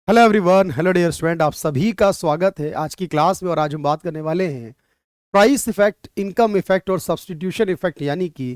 Hello everyone, hello dear student, आप सभी का स्वागत है आज की क्लास में। और आज हम बात करने वाले हैं प्राइस इफेक्ट, इनकम इफेक्ट और सब्स्टिट्यूशन इफेक्ट, यानी कि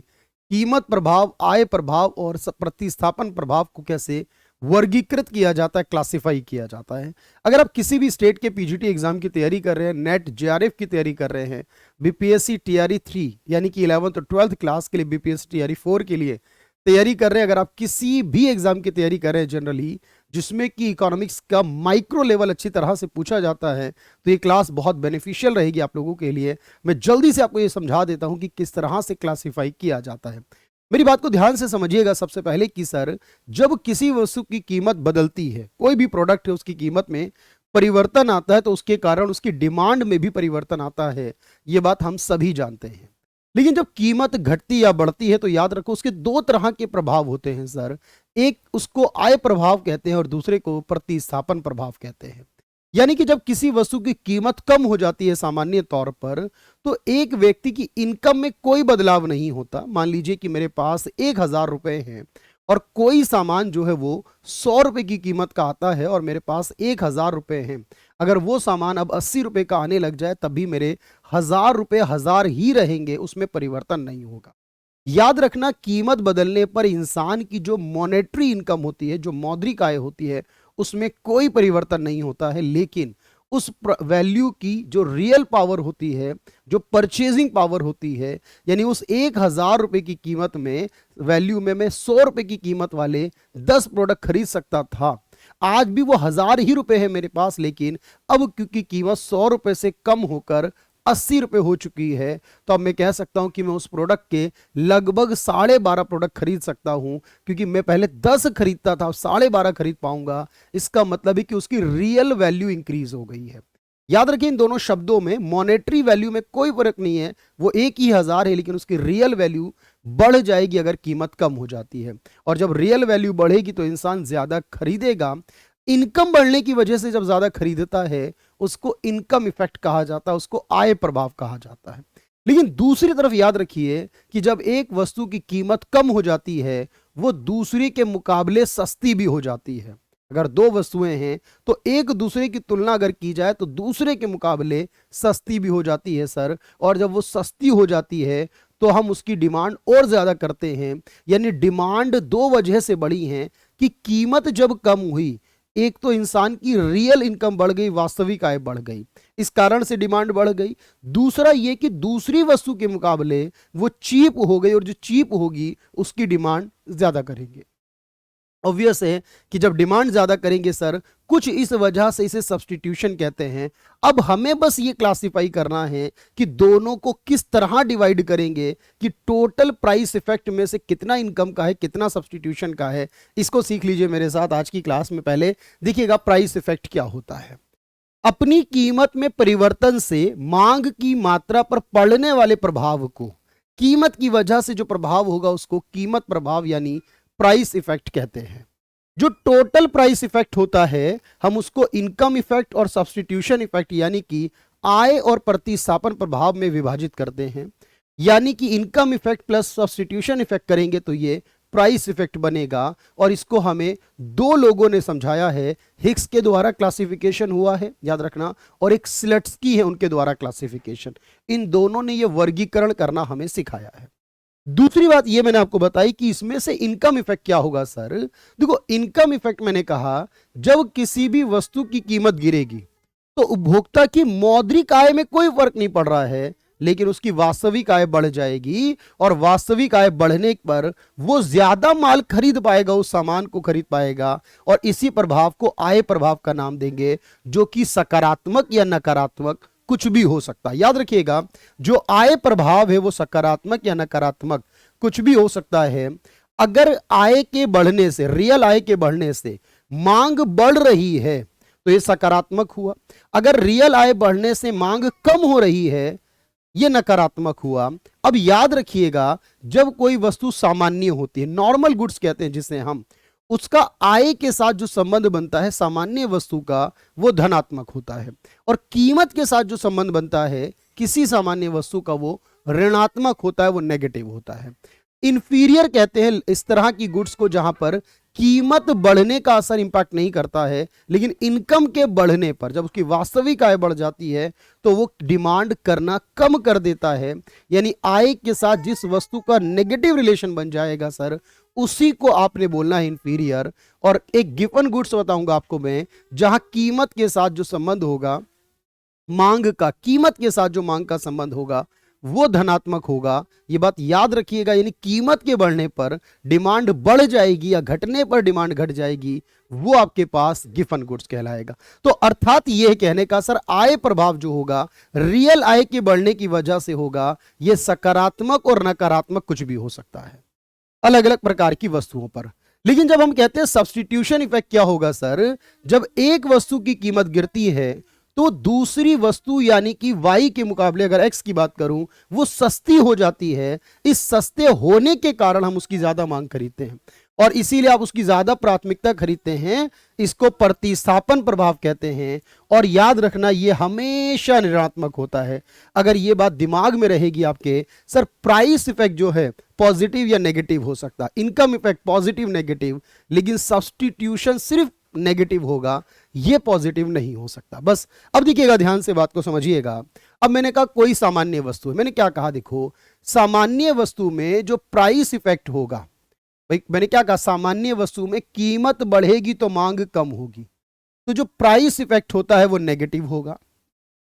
कीमत प्रभाव, आय प्रभाव और प्रतिस्थापन प्रभाव को कैसे वर्गीकृत किया जाता है, क्लासिफाई किया जाता है। अगर आप किसी भी स्टेट के पीजीटी एग्जाम की तैयारी कर रहे हैं, नेट जेआरएफ की तैयारी कर रहे हैं, बीपीएससी टीआरई 3 यानी कि 11th और 12th क्लास के लिए, बीपीएससी टीआरई 4 के लिए तैयारी कर रहे हैं, अगर आप किसी भी एग्जाम की तैयारी कर रहे हैं जनरली जिसमें कि इकोनॉमिक्स का माइक्रो लेवल अच्छी तरह से पूछा जाता है, तो ये क्लास बहुत बेनिफिशियल रहेगी आप लोगों के लिए। मैं जल्दी से आपको ये समझा देता हूं कि किस तरह से क्लासिफाई किया जाता है। मेरी बात को ध्यान से समझिएगा सबसे पहले कि सर, जब किसी वस्तु की कीमत बदलती है, कोई भी प्रोडक्ट है उसकी कीमत में परिवर्तन आता है, तो उसके कारण उसकी डिमांड में भी परिवर्तन आता है। ये बात हम सभी जानते हैं। लेकिन जब कीमत घटती या बढ़ती है तो याद रखो उसके दो तरह के प्रभाव होते हैं सर। एक उसको आय प्रभाव कहते हैं और दूसरे को प्रतिस्थापन प्रभाव कहते हैं। यानी कि जब किसी वस्तु की कीमत कम हो जाती है सामान्य तौर पर, तो एक व्यक्ति की इनकम में कोई बदलाव नहीं होता। मान लीजिए कि मेरे पास 1,000 रुपए हैं और कोई सामान जो है वो 100 रुपए की कीमत का आता है और मेरे पास 1,000 रुपए हैं। अगर वो सामान अब 80 रुपए का आने लग जाए तब भी मेरे 1,000 रुपए 1,000 ही रहेंगे, उसमें परिवर्तन नहीं होगा। याद रखना, कीमत बदलने पर इंसान की जो मॉनेटरी इनकम होती है, जो मौद्रिक आय होती है, उसमें कोई परिवर्तन नहीं होता है। लेकिन उस वैल्यू की जो रियल पावर होती है, जो परचेजिंग पावर होती है, यानी उस 1,000 रुपए की कीमत में, वैल्यू में मैं 100 रुपए की कीमत वाले 10 प्रोडक्ट खरीद सकता था। आज भी वो 1,000 ही रुपए है मेरे पास, लेकिन अब क्योंकि कीमत 100 रुपए से कम होकर 80 रुपए हो चुकी है, तो अब मैं कह सकता हूं कि मैं उस प्रोडक्ट के लगभग 12.5 प्रोडक्ट खरीद सकता हूं। क्योंकि मैं पहले 10 खरीदता था, 12.5 खरीद पाऊंगा। इसका मतलब है कि उसकी रियल वैल्यू इंक्रीज हो गई है। याद रखिए, इन दोनों शब्दों में मॉनेटरी वैल्यू में कोई फर्क नहीं है। वो एक ही 1,000 है, लेकिन उसकी रियल वैल्यू बढ़ जाएगी अगर कीमत कम हो जाती है। और जब रियल वैल्यू बढ़ेगी तो इंसान ज्यादा खरीदेगा। इनकम बढ़ने की वजह से जब ज्यादा खरीदता है, उसको इनकम इफेक्ट कहा जाता है, उसको आय प्रभाव कहा जाता है। लेकिन दूसरी तरफ याद रखिए कि जब एक वस्तु की कीमत कम हो जाती है, वो दूसरी के मुकाबले सस्ती भी हो जाती है। अगर दो वस्तुएं हैं तो एक दूसरे की तुलना अगर की जाए तो दूसरे के मुकाबले सस्ती भी हो जाती है सर। और जब वो सस्ती हो जाती है तो हम उसकी डिमांड और ज्यादा करते हैं। यानी डिमांड दो वजह से बढ़ी है कि कीमत जब कम हुई, एक तो इंसान की रियल इनकम बढ़ गई, वास्तविक आय बढ़ गई, इस कारण से डिमांड बढ़ गई। दूसरा ये कि दूसरी वस्तु के मुकाबले वो चीप हो गई और जो चीप होगी उसकी डिमांड ज्यादा करेंगे। ऑब्वियस है कि जब डिमांड ज्यादा करेंगे सर, कुछ इस वजह से इसे सब्स्टिट्यूशन कहते हैं। अब हमें बस ये क्लासिफाई करना है कि दोनों को किस तरह डिवाइड करेंगे, कि टोटल प्राइस इफेक्ट में से कितना इनकम का है, कितना सब्स्टिट्यूशन का है। इसको सीख लीजिए मेरे साथ आज की क्लास में। पहले देखिएगा प्राइस इफेक्ट क्या होता है। अपनी कीमत में परिवर्तन से मांग की मात्रा पर पड़ने वाले प्रभाव को, कीमत की वजह से जो प्रभाव होगा उसको कीमत प्रभाव यानी प्राइस इफेक्ट कहते हैं। जो टोटल प्राइस इफेक्ट होता है, हम उसको इनकम इफेक्ट और सब्स्टिट्यूशन इफेक्ट यानी कि आय और प्रतिस्थापन प्रभाव में विभाजित करते हैं। यानी कि income effect plus substitution effect करेंगे तो ये प्राइस इफेक्ट बनेगा। और इसको हमें दो लोगों ने समझाया है। हिक्स के द्वारा क्लासिफिकेशन हुआ है, याद रखना, और एक स्लेट्स्की है, उनके द्वारा क्लासिफिकेशन। इन दोनों ने यह वर्गीकरण करना हमें सिखाया है। दूसरी बात ये मैंने आपको बताई कि इसमें से इनकम इफेक्ट क्या होगा सर। देखो, इनकम इफेक्ट मैंने कहा, जब किसी भी वस्तु की कीमत गिरेगी तो उपभोक्ता की मौद्रिक आय में कोई फर्क नहीं पड़ रहा है, लेकिन उसकी वास्तविक आय बढ़ जाएगी। और वास्तविक आय बढ़ने पर वो ज्यादा माल खरीद पाएगा, उस सामान को खरीद पाएगा। और इसी प्रभाव को आय प्रभाव का नाम देंगे, जो कि सकारात्मक या नकारात्मक कुछ भी हो सकता है। याद रखिएगा, जो आय प्रभाव है वो सकारात्मक या नकारात्मक कुछ भी हो सकता है। अगर आय के बढ़ने से, रियल आय के बढ़ने से मांग बढ़ रही है तो ये सकारात्मक हुआ। अगर रियल आय बढ़ने से मांग कम हो रही है, ये नकारात्मक हुआ। अब याद रखिएगा, जब कोई वस्तु सामान्य होती है, नॉर्मल गुड्स कहते हैं जिसे हम, उसका आय के साथ जो संबंध बनता है सामान्य वस्तु का, वो धनात्मक होता है। और कीमत के साथ जो संबंध बनता है किसी सामान्य वस्तु का, वो ऋणात्मक होता है, वो नेगेटिव होता है। इंफीरियर कहते हैं इस तरह की गुड्स को जहां पर कीमत बढ़ने का असर इंपैक्ट नहीं करता है, लेकिन इनकम के बढ़ने पर जब उसकी वास्तविक आय बढ़ जाती है तो वो डिमांड करना कम कर देता है। यानी आय के साथ जिस वस्तु का नेगेटिव रिलेशन बन जाएगा सर, उसी को आपने बोलना है इंफीरियर। और एक गिवन गुड्स बताऊंगा आपको मैं, जहां कीमत के साथ जो संबंध होगा, मांग का, कीमत के साथ जो मांग का संबंध होगा वो धनात्मक होगा। ये बात याद रखिएगा। यानी कीमत के बढ़ने पर डिमांड बढ़ जाएगी या घटने पर डिमांड घट जाएगी, वो आपके पास गिवन गुड्स कहलाएगा। तो अर्थात यह कहने का सर, आय प्रभाव जो होगा रियल आय के बढ़ने की वजह से होगा। यह सकारात्मक और नकारात्मक कुछ भी हो सकता है अलग अलग प्रकार की वस्तुओं पर। लेकिन जब हम कहते हैं सब्स्टिट्यूशन इफेक्ट, क्या होगा सर, जब एक वस्तु की कीमत गिरती है तो दूसरी वस्तु यानी कि y के मुकाबले अगर x की बात करूं, वो सस्ती हो जाती है। इस सस्ते होने के कारण हम उसकी ज्यादा मांग खरीदते हैं और इसीलिए आप उसकी ज्यादा प्राथमिकता खरीदते हैं। इसको प्रतिस्थापन प्रभाव कहते हैं। और याद रखना, ये हमेशा ऋणात्मक होता है। अगर ये बात दिमाग में रहेगी आपके, सर प्राइस इफेक्ट जो है पॉजिटिव या नेगेटिव हो सकता है, इनकम इफेक्ट पॉजिटिव नेगेटिव, लेकिन सब्स्टिट्यूशन सिर्फ नेगेटिव होगा, यह पॉजिटिव नहीं हो सकता। बस अब देखिएगा, ध्यान से बात को समझिएगा। अब मैंने कहा कोई सामान्य वस्तु है, मैंने क्या कहा, देखो सामान्य वस्तु में जो प्राइस इफेक्ट होगा, भाई मैंने क्या कहा, सामान्य वस्तु में कीमत बढ़ेगी तो मांग कम होगी, तो जो प्राइस इफेक्ट होता है वो नेगेटिव होगा।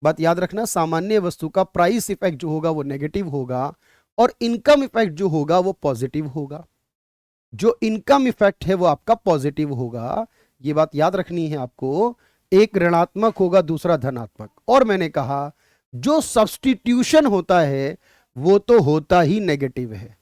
बात याद रखना, सामान्य वस्तु का प्राइस इफेक्ट जो होगा वो नेगेटिव होगा और इनकम इफेक्ट जो होगा वो पॉजिटिव होगा। जो इनकम इफेक्ट है वो आपका पॉजिटिव होगा, ये बात याद रखनी है आपको। एक ऋणात्मक होगा, दूसरा धनात्मक। और मैंने कहा जो सब्स्टिट्यूशन होता है वो तो होता ही नेगेटिव है।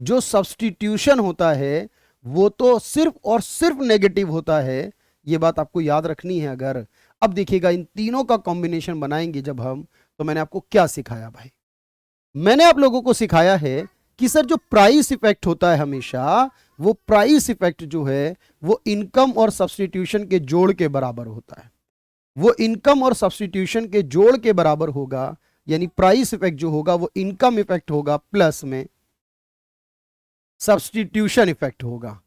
जो सब्स्टिट्यूशन होता है वो तो सिर्फ और सिर्फ नेगेटिव होता है, ये बात आपको याद रखनी है। अगर अब देखिएगा, इन तीनों का कॉम्बिनेशन बनाएंगे जब हम, तो मैंने आपको क्या सिखाया भाई, मैंने आप लोगों को सिखाया है कि सर जो प्राइस इफेक्ट होता है हमेशा, वो प्राइस इफेक्ट जो है वो इनकम और सब्स्टिट्यूशन के जोड़ के बराबर होता है। वो इनकम और सब्स्टिट्यूशन के जोड़ के बराबर होगा। यानी प्राइस इफेक्ट जो होगा वो इनकम इफेक्ट होगा प्लस में सब्स्टिट्यूशन इफेक्ट होगा।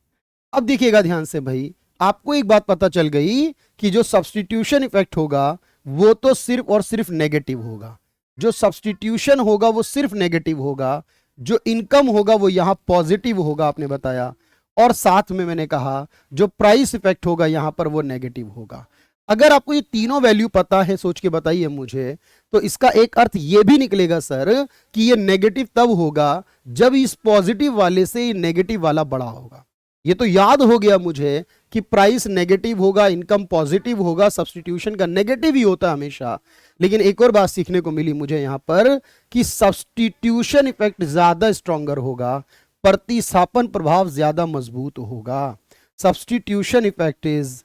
अब देखिएगा ध्यान से भाई, आपको एक बात पता चल गई कि जो सब्स्टिट्यूशन इफेक्ट होगा वो तो सिर्फ और सिर्फ नेगेटिव होगा। जो सब्स्टिट्यूशन होगा वो सिर्फ नेगेटिव होगा, जो इनकम होगा वो यहां पॉजिटिव होगा, आपने बताया। और साथ में मैंने कहा जो प्राइस इफेक्ट होगा यहां पर वो नेगेटिव होगा। अगर आपको ये तीनों वैल्यू पता है, सोच के बताइए मुझे, तो इसका एक अर्थ ये भी निकलेगा सर कि ये नेगेटिव तब होगा जब इस पॉजिटिव वाले से ये नेगेटिव वाला बड़ा होगा। ये तो याद हो गया मुझे कि प्राइस नेगेटिव होगा, इनकम पॉजिटिव होगा, सब्स्टिट्यूशन का नेगेटिव ही होता है हमेशा। लेकिन एक और बात सीखने को मिली मुझे यहां पर कि सब्स्टिट्यूशन इफेक्ट ज्यादा स्ट्रॉन्गर होगा, प्रतिस्थापन प्रभाव ज्यादा मजबूत होगा। Substitution effect is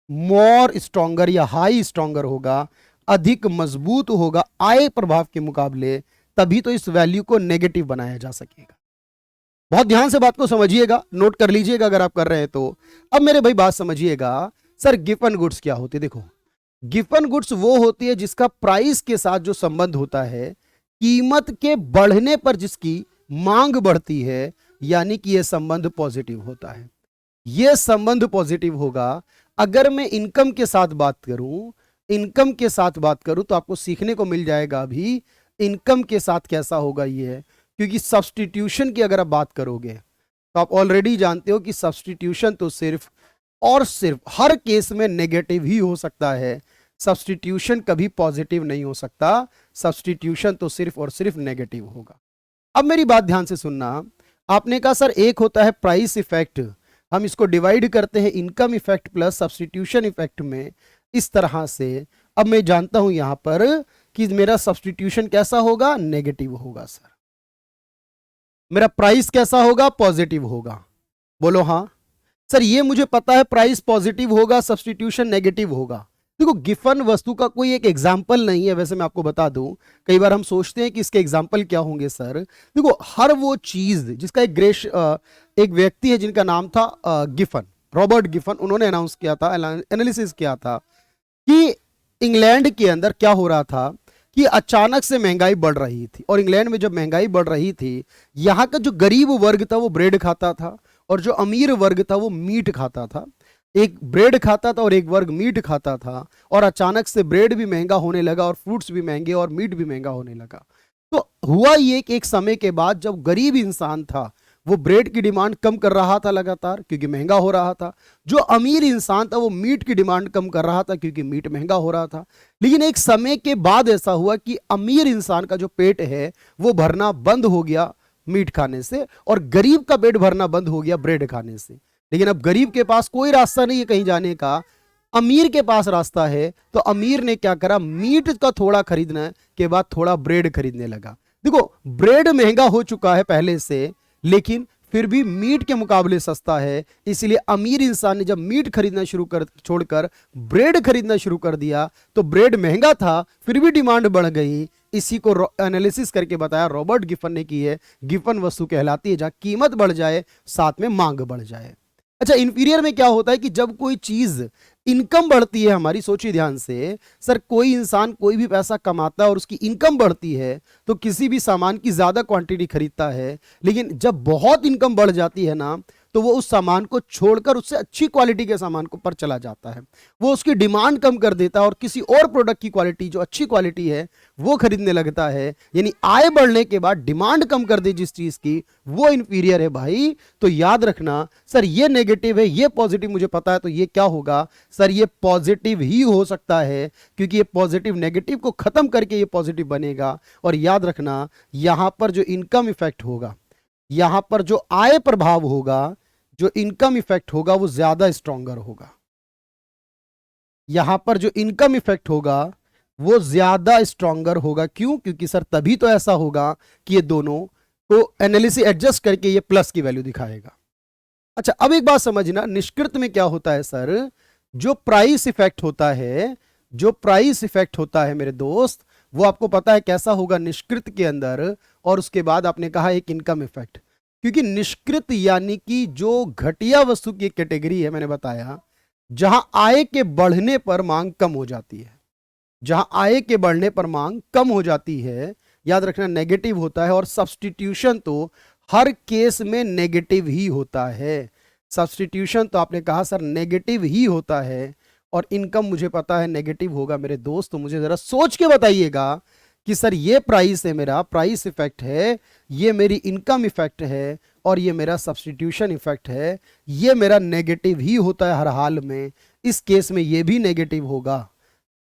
more stronger या हाई स्ट्रॉन्गर होगा, अधिक मजबूत होगा आय प्रभाव के मुकाबले, तभी तो इस वैल्यू को नेगेटिव बनाया जा सकेगा। बहुत ध्यान से बात को समझिएगा, नोट कर लीजिएगा अगर आप कर रहे हैं तो। अब मेरे भाई बात समझिएगा, सर गिवन गुड्स क्या होती है। देखो गिवन गुड्स वो होती है जिसका प्राइस के साथ जो संबंध होता है, कीमत के बढ़ने पर जिसकी मांग बढ़ती है, यानी कि यह संबंध पॉजिटिव होता है। यह संबंध पॉजिटिव होगा। अगर मैं इनकम के साथ बात करूं, इनकम के साथ बात करूं तो आपको सीखने को मिल जाएगा अभी इनकम के साथ कैसा होगा ये, क्योंकि सब्स्टिट्यूशन की अगर आप बात करोगे तो आप ऑलरेडी जानते हो कि सब्स्टिट्यूशन तो सिर्फ और सिर्फ हर केस में नेगेटिव ही हो सकता है। सब्स्टिट्यूशन कभी पॉजिटिव नहीं हो सकता, सब्स्टिट्यूशन तो सिर्फ और सिर्फ नेगेटिव होगा। अब मेरी बात ध्यान से सुनना, आपने कहा सर एक होता है प्राइस इफेक्ट, हम इसको डिवाइड करते हैं income effect plus substitution effect में, इस तरह से। अब मैं जानता हूं यहां पर कि मेरा सब्स्टिट्यूशन कैसा होगा, नेगेटिव होगा सर, मेरा प्राइस कैसा होगा, पॉजिटिव होगा। बोलो हाँ सर, ये मुझे पता है प्राइस पॉजिटिव होगा, सब्स्टिट्यूशन नेगेटिव होगा। देखो गिवन वस्तु का कोई एक एग्जाम्पल नहीं है, वैसे मैं आपको बता दूं, कई बार हम सोचते हैं कि इसके एग्जाम्पल क्या होंगे सर। देखो हर वो चीज जिसका एक व्यक्ति है जिनका नाम था गिफन, रॉबर्ट गिफन, उन्होंने अनाउंस किया था, एनालिसिस किया था कि इंग्लैंड के अंदर क्या हो रहा था कि अचानक से महंगाई बढ़ रही थी। और इंग्लैंड में जब महंगाई बढ़ रही थी, यहाँ का जो गरीब वर्ग था वो ब्रेड खाता था और जो अमीर वर्ग था वो मीट खाता था, एक ब्रेड खाता था और एक वर्ग मीट खाता था, और अचानक से ब्रेड भी महंगा होने लगा और फ्रूट्स भी महंगे और मीट भी महंगा होने लगा। तो हुआ ये कि एक समय के बाद जब गरीब इंसान था वो ब्रेड की डिमांड कम कर रहा था लगातार क्योंकि महंगा हो रहा था, जो अमीर इंसान था वो मीट की डिमांड कम कर रहा था क्योंकि मीट महंगा हो रहा था। लेकिन एक समय के बाद ऐसा हुआ कि अमीर इंसान का जो पेट है वो भरना बंद हो गया मीट खाने से, और गरीब का पेट भरना बंद हो गया ब्रेड खाने से। लेकिन अब गरीब के पास कोई रास्ता नहीं है कहीं जाने का, अमीर के पास रास्ता है, तो अमीर ने क्या करा, मीट का थोड़ा खरीदने के बाद थोड़ा ब्रेड खरीदने लगा। देखो ब्रेड महंगा हो चुका है पहले से, लेकिन फिर भी मीट के मुकाबले सस्ता है, इसलिए अमीर इंसान ने जब मीट खरीदना छोड़कर ब्रेड खरीदना शुरू कर दिया तो ब्रेड महंगा था फिर भी डिमांड बढ़ गई। इसी को एनालिसिस करके बताया रॉबर्ट गिफन ने की है, गिफन वस्तु कहलाती है जहां कीमत बढ़ जाए साथ में मांग बढ़ जाए। अच्छा, इंफीरियर में क्या होता है कि जब कोई चीज इनकम बढ़ती है हमारी, सोचिए ध्यान से सर, कोई इंसान कोई भी पैसा कमाता है और उसकी इनकम बढ़ती है तो किसी भी सामान की ज्यादा क्वांटिटी खरीदता है, लेकिन जब बहुत इनकम बढ़ जाती है ना तो वो उस सामान को छोड़कर उससे अच्छी क्वालिटी के सामान को पर चला जाता है, वो उसकी डिमांड कम कर देता है और किसी और प्रोडक्ट की क्वालिटी जो अच्छी क्वालिटी है वो खरीदने लगता है। यानी आय बढ़ने के बाद डिमांड कम कर दे जिस चीज की, वो इंफीरियर है भाई। तो याद रखना सर ये नेगेटिव है ये पॉजिटिव मुझे पता है, तो ये क्या होगा सर, ये पॉजिटिव ही हो सकता है क्योंकि ये पॉजिटिव नेगेटिव को खत्म करके ये पॉजिटिव बनेगा। और याद रखना यहां पर जो इनकम इफेक्ट होगा, यहां पर जो आय प्रभाव होगा, जो इनकम इफेक्ट होगा वो ज्यादा स्ट्रॉन्गर होगा। यहां पर जो इनकम इफेक्ट होगा वो ज्यादा स्ट्रॉन्गर होगा। क्यों? क्योंकि सर तभी तो ऐसा होगा कि ये दोनों को एनालिसिस एडजस्ट करके ये प्लस की वैल्यू दिखाएगा। अच्छा, अब एक बात समझना, निष्कृत में क्या होता है सर, जो प्राइस इफेक्ट होता है, जो प्राइस इफेक्ट होता है मेरे दोस्त, वो आपको पता है कैसा होगा निष्कृत के अंदर, और उसके बाद आपने कहा एक इनकम इफेक्ट। क्योंकि निष्कृत यानी कि जो घटिया वस्तु की कैटेगरी है, मैंने बताया जहां आय के बढ़ने पर मांग कम हो जाती है, जहां आय के बढ़ने पर मांग कम हो जाती है, याद रखना नेगेटिव होता है। और सब्स्टिट्यूशन तो हर केस में नेगेटिव ही होता है, सब्स्टिट्यूशन तो आपने कहा सर नेगेटिव ही होता है, और इनकम मुझे पता है नेगेटिव होगा मेरे दोस्त। तो मुझे जरा सोच के बताइएगा कि सर ये प्राइस है, मेरा प्राइस इफेक्ट है, ये मेरी इनकम इफेक्ट है, और ये मेरा सब्स्टिट्यूशन इफेक्ट है, ये मेरा नेगेटिव ही होता है हर हाल में। इस केस में ये भी नेगेटिव होगा,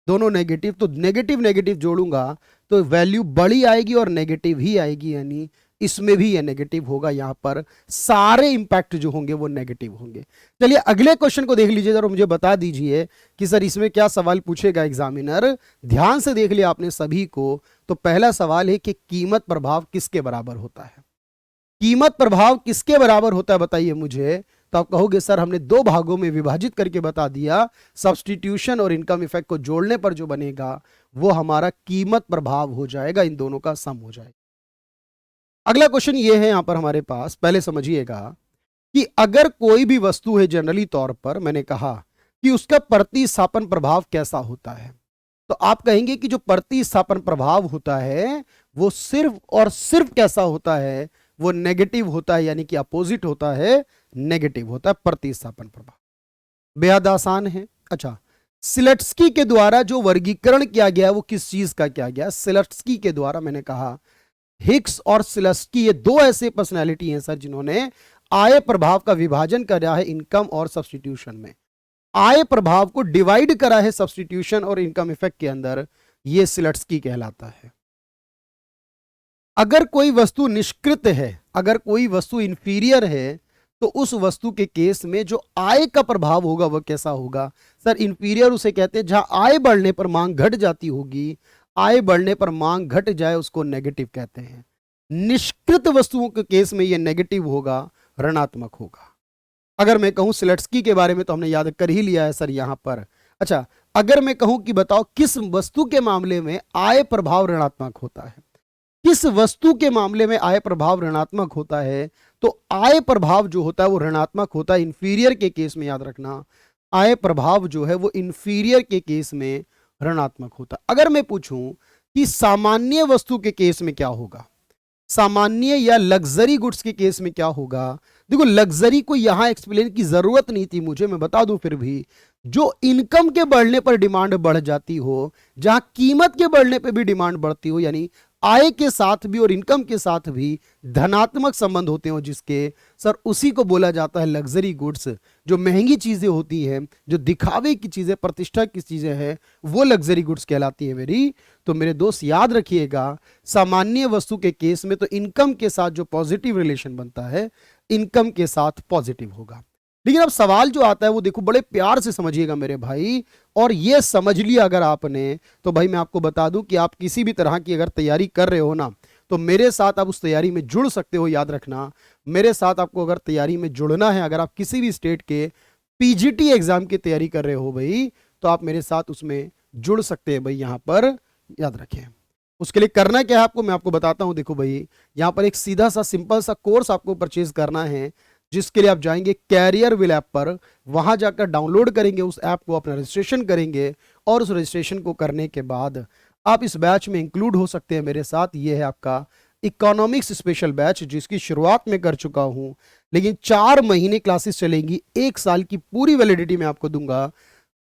दोनों नेगेटिव। तो नेगेटिव नेगेटिव जोड़ूंगा तो वैल्यू बड़ी आएगी और नेगेटिव ही आएगी, यानी इसमें भी ये नेगेटिव होगा। यहां पर सारे इंपैक्ट जो होंगे वो नेगेटिव होंगे। चलिए अगले क्वेश्चन को देख लीजिए और मुझे बता दीजिए कि सर इसमें क्या सवाल पूछेगा एग्जामिनर। ध्यान से देख लिया आपने सभी को। तो पहला सवाल है कि कीमत प्रभाव किसके बराबर होता है? कीमत प्रभाव किसके बराबर होता है बताइए मुझे। तो आप कहोगे सर हमने दो भागों में विभाजित करके बता दिया, सब्स्टिट्यूशन और इनकम इफेक्ट को जोड़ने पर जो बनेगा वो हमारा कीमत प्रभाव हो जाएगा, इन दोनों का सम हो जाएगा। अगला क्वेश्चन ये है यहां पर हमारे पास, पहले समझिएगा कि अगर कोई भी वस्तु है, जनरली तौर पर मैंने कहा कि उसका प्रतिस्थापन प्रभाव कैसा होता है, तो आप कहेंगे कि जो प्रतिस्थापन प्रभाव होता है वो सिर्फ और सिर्फ कैसा होता है, वो नेगेटिव होता है, यानी कि अपोजिट होता है, नेगेटिव होता है प्रतिस्थापन प्रभाव। बेहद आसान है। अच्छा, सिलेट्स्की के द्वारा जो वर्गीकरण किया गया वो किस चीज का किया गया? सिलेट्स्की के द्वारा मैंने कहा हिग्स और सिलेट्स्की ये दो ऐसे पर्सनैलिटी हैं सर जिन्होंने आय प्रभाव का विभाजन करा है इनकम और सब्स्टिट्यूशन में, आय प्रभाव को डिवाइड करा है सब्स्टिट्यूशन और इनकम इफेक्ट के अंदर, ये सिलेट्स्की कहलाता है। अगर कोई वस्तु निष्कृत है, अगर कोई वस्तु इंफीरियर है, तो उस वस्तु के केस में जो आय का प्रभाव होगा वह कैसा होगा? सर इंफीरियर उसे कहते हैं जहां आय बढ़ने पर मांग घट जाती होगी, आय बढ़ने पर मांग घट जाए उसको नेगेटिव कहते हैं। निष्कृत वस्तुओं के केस में यह नेगेटिव होगा, ऋणात्मक होगा। अगर मैं कहूं सिलेट्स्की के बारे में तो हमने याद कर ही लिया है सर यहां पर। अच्छा, अगर मैं कहूं कि बताओ किस वस्तु के मामले में आय प्रभाव ऋणात्मक होता है, किस वस्तु के मामले में आय प्रभाव ऋणात्मक होता है, तो आय प्रभाव जो होता है वो ऋणात्मक होता है इंफीरियर के केस में। याद रखना आय प्रभाव जो है वो इंफीरियर के केस में ऋणात्मक होता है। अगर मैं पूछूं कि सामान्य वस्तु के केस में क्या होगा, सामान्य या लग्जरी गुड्स के केस में क्या होगा? देखो लग्जरी को यहां एक्सप्लेन की जरूरत नहीं थी मुझे, मैं बता दूं फिर भी, जो इनकम के बढ़ने पर डिमांड बढ़ जाती हो, जहां कीमत के बढ़ने पर भी डिमांड बढ़ती हो, यानी आय के साथ भी और इनकम के साथ भी धनात्मक संबंध होते हो जिसके, सर उसी को बोला जाता है लग्जरी गुड्स। जो महंगी चीजें होती हैं, जो दिखावे की चीजें, प्रतिष्ठा की चीजें हैं, वो लग्जरी गुड्स कहलाती है मेरी। तो मेरे दोस्त याद रखिएगा, सामान्य वस्तु के केस में तो इनकम के साथ जो पॉजिटिव रिलेशन बनता है, इनकम के साथ पॉजिटिव होगा। लेकिन अब सवाल जो आता है वो देखो बड़े प्यार से समझिएगा मेरे भाई, और ये समझ लिया अगर आपने, तो भाई मैं आपको बता दूं कि आप किसी भी तरह की अगर तैयारी कर रहे हो ना, तो मेरे साथ आप उस तैयारी में जुड़ सकते हो। याद रखना, मेरे साथ आपको अगर तैयारी में जुड़ना है, अगर आप किसी भी स्टेट के पीजीटी एग्जाम की तैयारी कर रहे हो भाई, तो आप मेरे साथ उसमें जुड़ सकते हैं भाई। यहां पर याद रखें, उसके लिए करना क्या है आपको, मैं आपको बताता हूं। देखो भाई, यहां पर एक सीधा सा सिंपल सा कोर्स आपको परचेज करना है, जिसके लिए आप जाएंगे कैरियरविल ऐप पर, वहां जाकर डाउनलोड करेंगे उस ऐप को, अपना रजिस्ट्रेशन करेंगे, और उस रजिस्ट्रेशन को करने के बाद आप इस बैच में इंक्लूड हो सकते हैं मेरे साथ। ये है आपका इकोनॉमिक्स स्पेशल बैच, जिसकी शुरुआत में कर चुका हूं, लेकिन 4 महीने क्लासेस चलेंगी, 1 साल की पूरी वैलिडिटी में आपको दूंगा।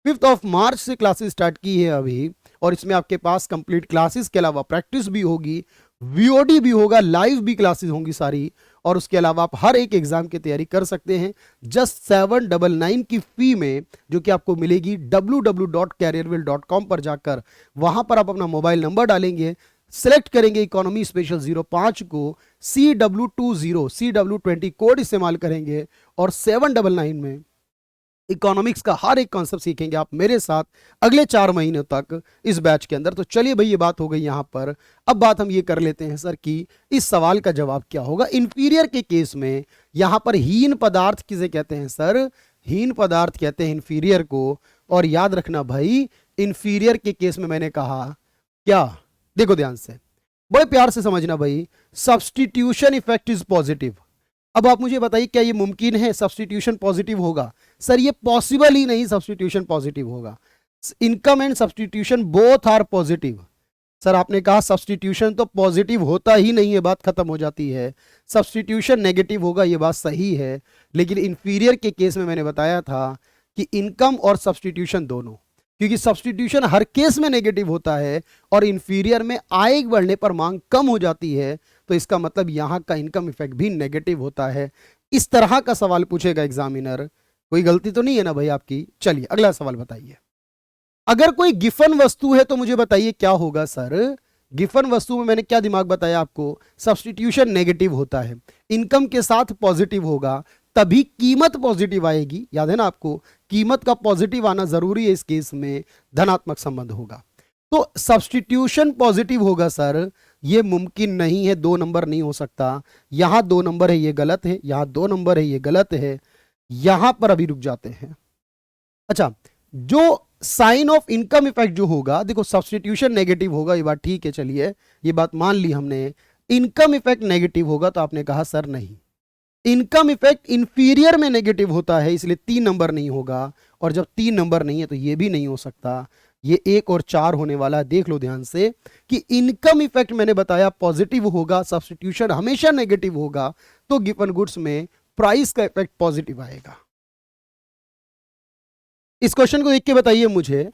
5 मार्च से क्लासेस स्टार्ट की है अभी, और इसमें आपके पास कंप्लीट क्लासेस के अलावा प्रैक्टिस भी होगी, वीओडी भी होगा, लाइव भी क्लासेस होंगी सारी, और उसके अलावा आप हर एक एग्जाम की तैयारी कर सकते हैं जस्ट 799 की फी में, जो कि आपको मिलेगी www.careerwheel.com पर जाकर। वहां पर आप अपना मोबाइल नंबर डालेंगे, सिलेक्ट करेंगे इकोनॉमी स्पेशल 05 को, CW20 कोड इस्तेमाल करेंगे, और 799 में इकोनॉमिक्स का हर एक कॉन्सेप्ट सीखेंगे आप मेरे साथ अगले 4 महीनों तक इस बैच के अंदर। तो चलिए भाई, ये बात हो गई यहां पर। अब बात हम ये कर लेते हैं सर कि इस सवाल का जवाब क्या होगा इंफीरियर के केस में। यहां पर हीन पदार्थ किसे कहते हैं सर? हीन पदार्थ कहते हैं इंफीरियर को। और याद रखना भाई, इंफीरियर के केस में मैंने कहा क्या, देखो ध्यान से, बड़े प्यार से समझना भाई, सब्सटीट्यूशन इफेक्ट इज पॉजिटिव। अब आप मुझे बताइए, क्या ये मुमकिन है सब्सटीट्यूशन पॉजिटिव होगा? सर ये पॉसिबल ही नहीं सब्सटीट्यूशन पॉजिटिव होगा। Income and substitution both are positive. Sir आपने कहा सब्सटीट्यूशन तो पॉजिटिव होता ही नहीं है, बात खत्म हो जाती है। सब्सटीट्यूशन नेगेटिव होगा, ये बात सही है, लेकिन इंफीरियर के केस में मैंने बताया था कि इनकम और सब्सटीट्यूशन दोनों, क्योंकि सब्सटीट्यूशन हर केस में नेगेटिव होता है और इंफीरियर में आय बढ़ने पर मांग कम हो जाती है, तो इसका मतलब यहां का इनकम इफेक्ट भी नेगेटिव होता है। इस तरह का सवाल पूछेगा एग्जामिनर, कोई गलती तो नहीं है ना भाई आपकी? चलिए अगला सवाल बताइए। अगर कोई गिफन वस्तु है तो मुझे बताइए क्या होगा सर? गिफन वस्तु में मैंने क्या दिमाग बताया आपको? सब्सटीट्यूशन नेगेटिव होता है, इनकम के साथ पॉजिटिव होगा, तभी कीमत पॉजिटिव आएगी। याद है ना आपको, कीमत का पॉजिटिव आना जरूरी है, इस केस में धनात्मक संबंध होगा। तो सब्सटीट्यूशन पॉजिटिव होगा सर, ये मुमकिन नहीं है, 2 नंबर नहीं हो सकता। यहां 2 नंबर है, ये गलत है, यहां 2 नंबर है, ये गलत है, यहां पर अभी रुक जाते हैं। अच्छा, जो साइन ऑफ इनकम इफेक्ट जो होगा, देखो सब्सटीट्यूशन नेगेटिव होगा, ये बात ठीक है, चलिए ये बात मान ली हमने। इनकम इफेक्ट नेगेटिव होगा, तो आपने कहा सर नहीं, इनकम इफेक्ट इंफीरियर में नेगेटिव होता है, इसलिए 3 नंबर नहीं होगा। और जब 3 नंबर नहीं है तो ये भी नहीं हो सकता, ये 1 और 4 होने वाला है। देख लो ध्यान से कि इनकम इफेक्ट मैंने बताया पॉजिटिव होगा, सब्सटीट्यूशन हमेशा नेगेटिव होगा, तो गिवन गुड्स में प्राइस का इफेक्ट पॉजिटिव आएगा। इस क्वेश्चन को देख के बताइए मुझे,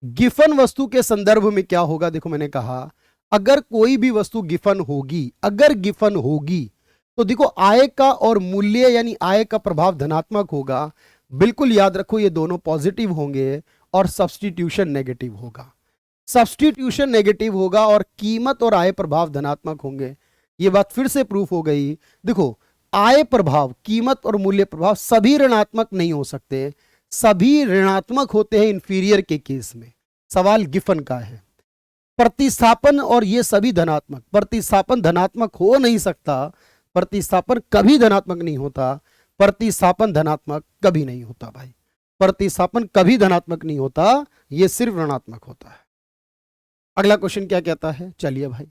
गिफन वस्तु के संदर्भ में क्या होगा? देखो मैंने कहा अगर कोई भी वस्तु गिफन होगी, अगर गिफन होगी, तो देखो आय का और मूल्य यानी आय का प्रभाव धनात्मक होगा। बिल्कुल याद रखो, ये दोनों पॉजिटिव होंगे, और सब्सटीट्यूशन नेगेटिव होगा। सब्सटीट्यूशन नेगेटिव होगा और कीमत और आय प्रभाव धनात्मक होंगे। ये बात फिर से प्रूफ हो गई। देखो आय प्रभाव, कीमत और मूल्य प्रभाव सभी ऋणात्मक नहीं हो सकते, सभी ऋणात्मक होते हैं इंफीरियर के केस में। सवाल गिफन का है। प्रतिस्थापन और ये सभी धनात्मक, प्रतिस्थापन धनात्मक हो नहीं सकता, प्रतिस्थापन कभी धनात्मक नहीं होता, प्रतिस्थापन धनात्मक कभी नहीं होता भाई, प्रतिस्थापन कभी धनात्मक नहीं होता, ये सिर्फ ऋणात्मक होता है। अगला क्वेश्चन क्या कहता है? चलिए भाई,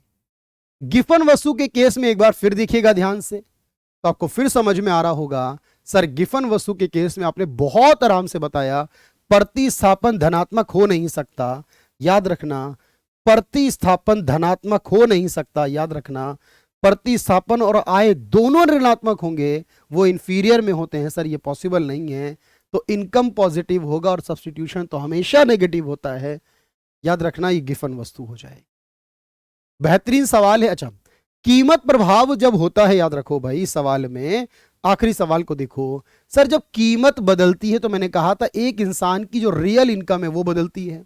गिफन वस्तु के केस में एक बार फिर देखिएगा ध्यान से, तो आपको फिर समझ में आ रहा होगा। सर गिफन वस्तु के केस में आपने बहुत आराम से बताया प्रतिस्थापन धनात्मक हो नहीं सकता। याद रखना, प्रतिस्थापन धनात्मक हो नहीं सकता, याद रखना, प्रतिस्थापन और आय दोनों ऋणात्मक होंगे, वो इंफीरियर में होते हैं। सर ये पॉसिबल नहीं है, तो इनकम पॉजिटिव होगा और सब्स्टिट्यूशन तो हमेशा नेगेटिव होता है। याद रखना, ये गिफन वस्तु हो जाएगी। बेहतरीन सवाल है। अच्छा, कीमत प्रभाव जब होता है, याद रखो भाई इस सवाल में, आखिरी सवाल को देखो। सर जब कीमत बदलती है तो मैंने कहा था एक इंसान की जो रियल इनकम है वो बदलती है,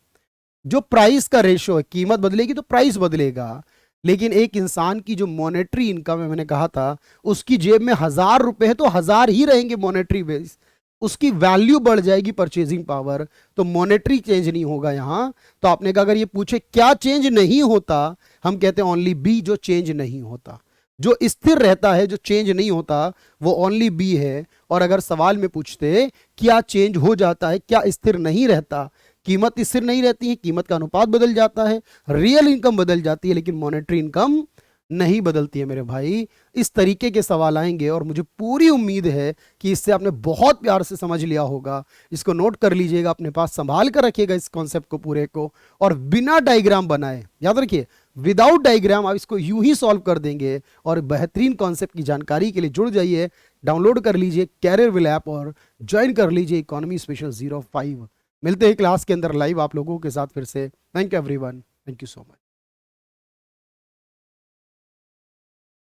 जो प्राइस का रेशो है, कीमत बदलेगी तो प्राइस बदलेगा। लेकिन एक इंसान की जो मॉनेटरी इनकम है, मैंने कहा था उसकी जेब में 1000 रुपए है तो 1000 ही रहेंगे मॉनेटरी बेस, उसकी वैल्यू बढ़ जाएगी, परचेजिंग पावर, तो मॉनेटरी चेंज नहीं होगा यहां। तो आपने कहा अगर ये पूछे क्या चेंज नहीं होता, हम कहते हैं ओनली बी, जो चेंज नहीं होता, जो स्थिर रहता है, जो चेंज नहीं होता, वो ओनली बी है। और अगर सवाल में पूछते क्या चेंज हो जाता है, क्या स्थिर नहीं रहता, कीमत स्थिर नहीं रहती है, कीमत का अनुपात बदल जाता है, रियल इनकम बदल जाती है, लेकिन मॉनेटरी इनकम नहीं बदलती है मेरे भाई। इस तरीके के सवाल आएंगे और मुझे पूरी उम्मीद है कि इससे आपने बहुत प्यार से समझ लिया होगा। इसको नोट कर लीजिएगा, अपने पास संभाल कर रखिएगा इस कॉन्सेप्ट को पूरे को, और बिना डायग्राम बनाए, याद रखिए विदाउट डायग्राम आप इसको यूं ही सॉल्व कर देंगे। और बेहतरीन कॉन्सेप्ट की जानकारी के लिए जुड़ जाइए, डाउनलोड कर लीजिए कैरियर विल ऐप और ज्वाइन कर लीजिए इकोनॉमी स्पेशल 05। मिलते हैं क्लास के अंदर लाइव आप लोगों के साथ फिर से। Thank you everyone, thank you so much.